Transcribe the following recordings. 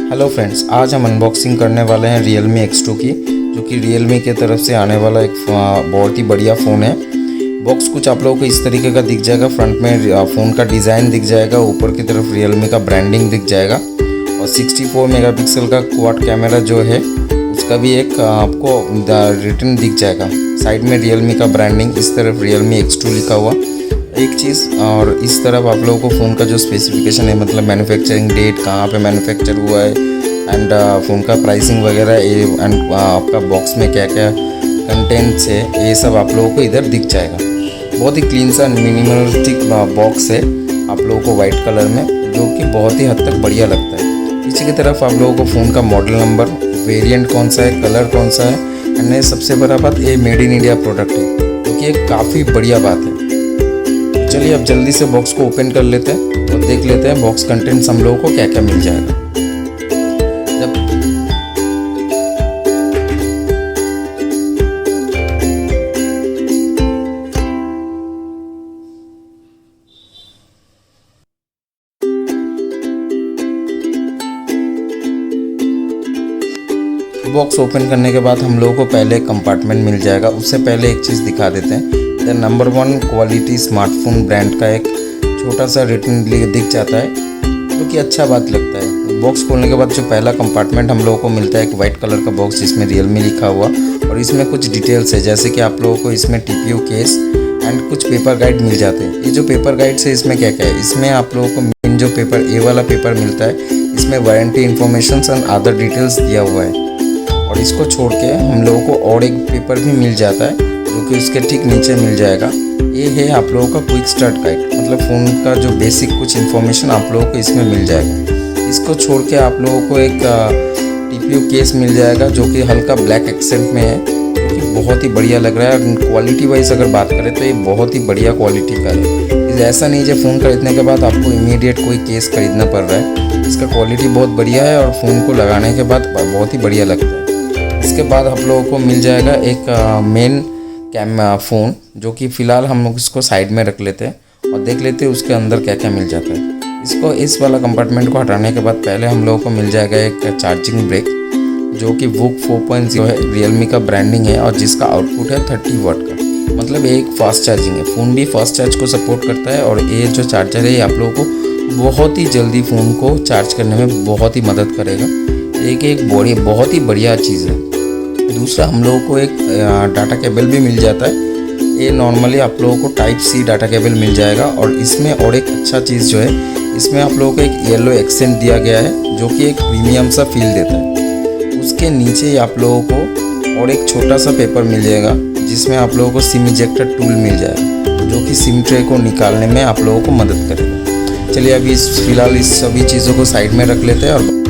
Hello friends, आज हम unboxing करने वाले हैं Realme X2 की, जो कि Realme के तरफ से आने वाला एक बहुत ही बढ़िया फ़ोन है। बॉक्स कुछ आप लोगों को इस तरीके का दिख जाएगा। फ्रंट में फ़ोन का डिज़ाइन दिख जाएगा, ऊपर की तरफ Realme का ब्रांडिंग दिख जाएगा और 64 मेगापिक्सल का क्वाड कैमरा जो है उसका भी एक आपको रिटर्न दिख जाएगा। साइड में Realme का ब्रांडिंग, इस तरफ Realme X2 लिखा हुआ एक चीज़, और इस तरफ आप लोगों को फ़ोन का जो स्पेसिफिकेशन है, मतलब मैन्युफैक्चरिंग डेट, कहाँ पे मैन्युफैक्चर हुआ है एंड फ़ोन का प्राइसिंग वगैरह, एंड आपका बॉक्स में क्या क्या कंटेंट्स है, ये सब आप लोगों को इधर दिख जाएगा। बहुत ही क्लीन सा मिनिमलिस्टिक बॉक्स है आप लोगों को वाइट कलर में, जो कि बहुत ही हद तक बढ़िया लगता है। पीछे की तरफ आप लोगों को फ़ोन का मॉडल नंबर, वेरिएंट कौन सा है, कलर कौन सा है, एंड सबसे बड़ा बात, ये मेड इन इंडिया प्रोडक्ट है, जो कि एक काफ़ी बढ़िया बात है। चलिए अब जल्दी से बॉक्स को ओपन कर लेते हैं और देख लेते हैं बॉक्स कंटेंट्स हम लोगों को क्या क्या मिल जाएगा। बॉक्स ओपन करने के बाद हम लोगों को पहले कंपार्टमेंट मिल जाएगा। उससे पहले एक चीज़ दिखा देते हैं, the number 1 quality smartphone brand का एक छोटा सा रिटर्न दिख जाता है, जो कि अच्छा बात लगता है। बॉक्स खोलने के बाद जो पहला कंपार्टमेंट हम लोगों को मिलता है, एक वाइट कलर का बॉक्स जिसमें Realme लिखा हुआ, और इसमें कुछ डिटेल्स है, जैसे कि आप लोगों को इसमें TPU केस एंड कुछ पेपर गाइड मिल जाते हैं। ये जो पेपर गाइड्स है, इसमें क्या क्या है, इसमें आप लोगों को मेन जो पेपर ए वाला पेपर मिलता है, इसमें warranty information and other details दिया हुआ है। और इसको छोड़ के हम लोगों को और एक पेपर भी मिल जाता है, जो कि उसके ठीक नीचे मिल जाएगा। ये है आप लोगों का क्विक स्टार्ट गाइड, मतलब फ़ोन का जो बेसिक कुछ इन्फॉर्मेशन आप लोगों को इसमें मिल जाएगा। इसको छोड़ के आप लोगों को एक TPU केस मिल जाएगा, जो कि हल्का ब्लैक एक्सेंट में है, जो कि बहुत ही बढ़िया लग रहा है। और क्वालिटी वाइज अगर बात करें तो ये बहुत ही बढ़िया क्वालिटी का है। ऐसा नहीं है फ़ोन खरीदने के बाद आपको इमीडिएट कोई केस खरीदना पड़ रहा है। इसका क्वालिटी बहुत बढ़िया है और फ़ोन को लगाने के बाद बहुत ही बढ़िया लगता है। इसके बाद आप लोगों को मिल जाएगा एक मेन फ़ोन, जो कि फ़िलहाल हम लोग इसको साइड में रख लेते हैं और देख लेते हैं उसके अंदर क्या क्या मिल जाता है। इसको इस वाला कंपार्टमेंट को हटाने के बाद पहले हम लोगों को मिल जाएगा एक चार्जिंग ब्रेक, जो कि VOOC 4.0 है, Realme का ब्रांडिंग है और जिसका आउटपुट है 30 वाट का, मतलब एक फास्ट चार्जिंग है। फ़ोन भी फास्ट चार्ज को सपोर्ट करता है, और ये जो चार्जर है ये आप लोगों को बहुत ही जल्दी फ़ोन को चार्ज करने में बहुत ही मदद करेगा। एक बहुत ही बढ़िया चीज़ है। दूसरा, हम लोगों को एक डाटा केबल भी मिल जाता है। ये नॉर्मली आप लोगों को टाइप C डाटा केबल मिल जाएगा, और इसमें और एक अच्छा चीज़ जो है, इसमें आप लोगों को एक येलो एक्सेंट दिया गया है, जो कि एक प्रीमियम सा फील देता है। उसके नीचे आप लोगों को और एक छोटा सा पेपर मिल जाएगा, जिसमें आप लोगों को सिम इजेक्टर टूल मिल जाएगा, जो कि सिम ट्रे को निकालने में आप लोगों को मदद करेगा। चलिए अभी फ़िलहाल इस सभी चीज़ों को साइड में रख लेते हैं और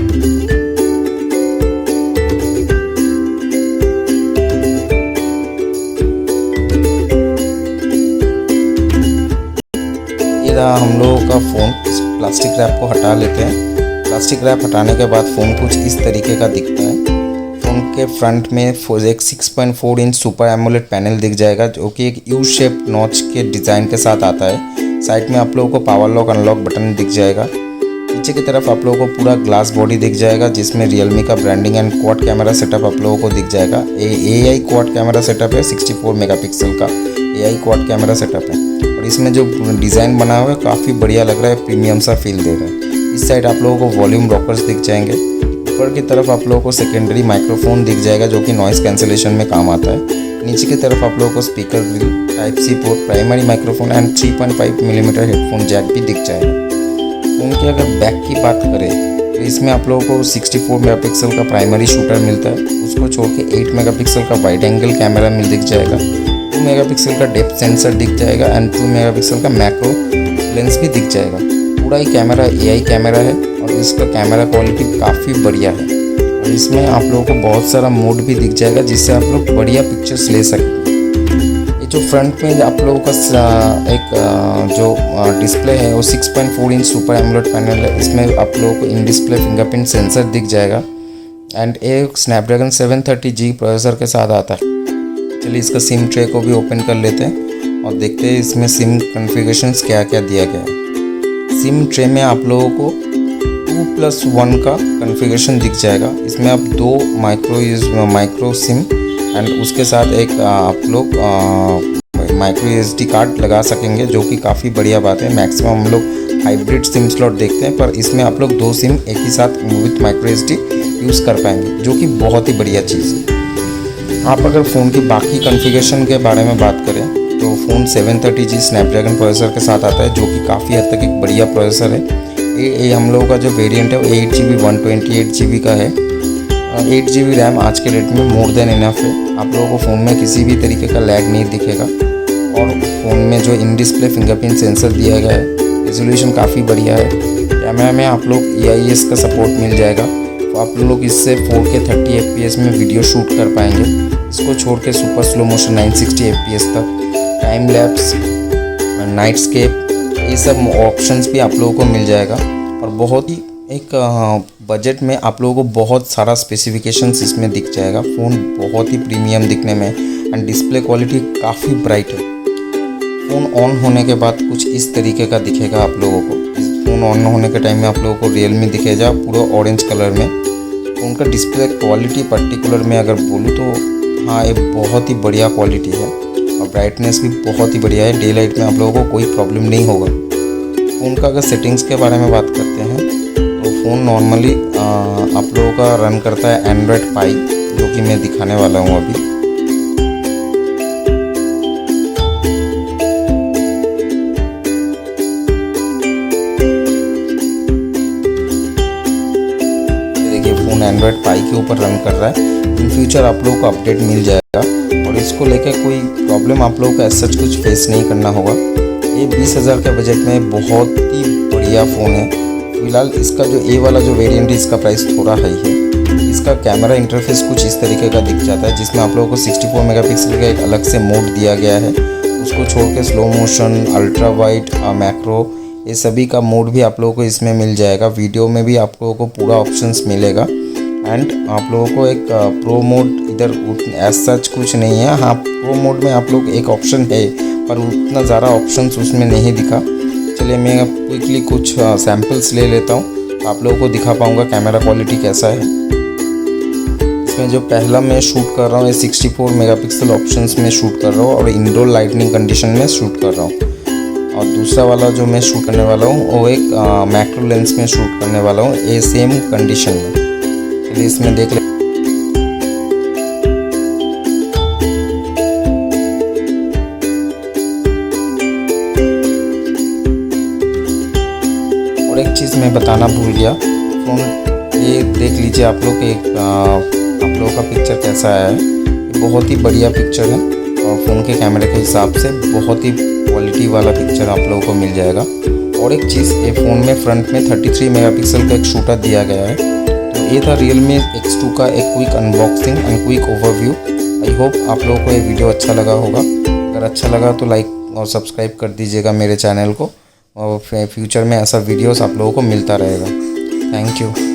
हम लोगों का फ़ोन इस प्लास्टिक रैप को हटा लेते हैं। प्लास्टिक रैप हटाने के बाद फ़ोन कुछ इस तरीके का दिखता है। फ़ोन के फ्रंट में एक 6.4 इंच सुपर एमोलेड पैनल दिख जाएगा, जो कि एक यू शेप नॉच के डिज़ाइन के साथ आता है। साइड में आप लोगों को पावर लॉक अनलॉक बटन दिख जाएगा। पीछे की तरफ आप लोगों को पूरा ग्लास बॉडी दिख जाएगा, जिसमें Realme का branding and quad camera setup आप लोगों को दिख जाएगा। AI क्वाड कैमरा सेटअप है, 64 मेगापिक्सल का AI क्वाड कैमरा सेटअप है, और इसमें जो डिज़ाइन बना हुआ है काफ़ी बढ़िया लग रहा है, प्रीमियम सा फील दे रहा है। इस साइड आप लोगों को वॉल्यूम रॉकर्स दिख जाएंगे। ऊपर की तरफ आप लोगों को सेकेंडरी माइक्रोफोन दिख जाएगा, जो कि नॉइज़ कैंसिलेशन में काम आता है। नीचे की तरफ आप लोगों को speaker grille, type C port, primary microphone and 3.5 millimetre headphone jack भी दिख जाएगा। फ़ोन की अगर बैक की बात करें तो इसमें आप लोगों को 64 मेगापिक्सल का प्राइमरी शूटर मिलता है। उसको छोड़ के 8 मेगापिक्सल का वाइड एंगल कैमरा दिख जाएगा, 2 मेगापिक्सल का डेप्थ सेंसर दिख जाएगा एंड 2 मेगापिक्सल का मैक्रो लेंस भी दिख जाएगा। पूरा ही कैमरा AI कैमरा है, और इसका कैमरा क्वालिटी काफ़ी बढ़िया है। और इसमें आप लोगों को बहुत सारा मोड भी दिख जाएगा, जिससे आप लोग बढ़िया पिक्चर्स ले सकते हैं। ये जो फ्रंट में आप लोगों का एक जो डिस्प्ले है, वो 6.4 इंच सुपर एमोलेड पैनल है। इसमें आप लोगों को इन डिस्प्ले फिंगरप्रिंट सेंसर दिख जाएगा, एंड एक स्नैपड्रैगन 730G प्रोसेसर के साथ आता है। चलिए इसका सिम ट्रे को भी ओपन कर लेते हैं और देखते हैं इसमें सिम कॉन्फ़िगरेशंस क्या क्या दिया गया है। सिम ट्रे में आप लोगों को 2+1 का कॉन्फ़िगरेशन दिख जाएगा। इसमें आप 2 माइक्रो सिम एंड उसके साथ एक आप लोग माइक्रो SD कार्ड लगा सकेंगे, जो कि काफ़ी बढ़िया बात है। मैक्सिमम हम लोग हाइब्रिड सिम स्लॉट देखते हैं, पर इसमें आप लोग 2 सिम एक ही साथ विथ माइक्रो SD यूज़ कर पाएंगे, जो कि बहुत ही बढ़िया चीज़ है। आप अगर फ़ोन की बाकी कॉन्फ़िगरेशन के बारे में बात करें तो फ़ोन 730G स्नैपड्रैगन प्रोसेसर के साथ आता है, जो कि काफ़ी हद तक एक बढ़िया प्रोसेसर है। ये हम लोगों का जो वेरिएंट है वो 8GB 128GB का है। 8GB रैम आज के डेट में मोर देन इनफ है। आप लोगों को फ़ोन में किसी भी तरीके का लैग नहीं दिखेगा। और फ़ोन में जो इन डिस्प्ले फिंगरप्रिंट सेंसर दिया गया है, रेजोल्यूशन काफ़ी बढ़िया है। कैमरा में आप लोग EIS का सपोर्ट मिल जाएगा, तो आप लोग इससे 4K 30 FPS में वीडियो शूट कर पाएंगे। इसको छोड़ के सुपर स्लो मोशन 960 FPS तक, टाइम लैप्स, नाइटस्केप, ये सब ऑप्शंस भी आप लोगों को मिल जाएगा। और बहुत ही एक बजट में आप लोगों को बहुत सारा स्पेसिफिकेशंस इसमें दिख जाएगा। फ़ोन बहुत ही प्रीमियम दिखने में एंड डिस्प्ले क्वालिटी काफ़ी ब्राइट है। फ़ोन ऑन होने के बाद कुछ इस तरीके का दिखेगा आप लोगों को। इस फ़ोन ऑन होने के टाइम में आप लोगों को Realme दिखेगा पूरा ऑरेंज कलर में। फ़ोन का डिस्प्ले क्वालिटी पर्टिकुलर में अगर बोलूँ तो हाँ, ये बहुत ही बढ़िया क्वालिटी है और ब्राइटनेस भी बहुत ही बढ़िया है। डे लाइट में आप लोगों को कोई प्रॉब्लम नहीं होगा। फ़ोन का अगर सेटिंग्स के बारे में बात करते हैं तो फ़ोन नॉर्मली आप लोगों का रन करता है एंड्रॉयड 5, जो कि मैं दिखाने वाला हूँ अभी। फ़ोन एंड्रॉयड 5 के ऊपर रन कर रहा है। इन फ्यूचर आप लोगों को अपडेट मिल जाएगा और इसको लेकर कोई प्रॉब्लम आप लोगों को ऐसा कुछ फेस नहीं करना होगा। ये 20,000 के बजट में बहुत ही बढ़िया फ़ोन है। फिलहाल इसका जो ए वाला जो वेरिएंट है, इसका प्राइस थोड़ा हाई है। इसका कैमरा इंटरफेस कुछ इस तरीके का दिख जाता है, जिसमें आप लोगों को 64 मेगापिक्सल का एक अलग से मोड दिया गया है। उसको छोड़ के slow motion, ultra wide, macro, ये सभी का मोड भी आप लोगों को इसमें मिल जाएगा। वीडियो में भी आप लोगों को पूरा ऑप्शंस मिलेगा एंड आप लोगों को एक प्रो मोड इधर एज सच कुछ नहीं है। हाँ, प्रो मोड में आप लोग एक ऑप्शन है, पर उतना ज़्यादा ऑप्शंस उसमें नहीं दिखा। चलिए मैं क्विकली कुछ सैम्पल्स ले लेता हूँ, आप लोगों को दिखा पाऊँगा कैमरा क्वालिटी कैसा है। इसमें जो पहला मैं शूट कर रहा हूँ, ये 64 मेगापिक्सल ऑप्शंस में शूट कर रहा हूँ और इंडोर लाइटनिंग कंडीशन में शूट कर रहा हूँ। और दूसरा वाला जो मैं शूट करने वाला हूँ वो एक मैक्रो लेंस में शूट करने वाला हूँ, ये सेम कंडीशन में। चलिए इसमें देख ले। और एक चीज़ मैं बताना भूल गया, फ़ोन ये देख लीजिए आप लोग, आप लोगों का पिक्चर कैसा आया है। ये बहुत ही बढ़िया पिक्चर है और फ़ोन के कैमरे के हिसाब से बहुत ही क्वालिटी वाला पिक्चर आप लोगों को मिल जाएगा। और एक चीज़, ये फ़ोन में फ्रंट में 33 मेगापिक्सल का एक शूटर दिया गया है। तो ये था Realme X2 का एक quick unboxing and quick overview. I hope आप लोगों को ये वीडियो अच्छा लगा होगा। अगर अच्छा लगा तो लाइक और सब्सक्राइब कर दीजिएगा मेरे चैनल को, और फ्यूचर में ऐसा वीडियोस आप लोगों को मिलता रहेगा। Thank you.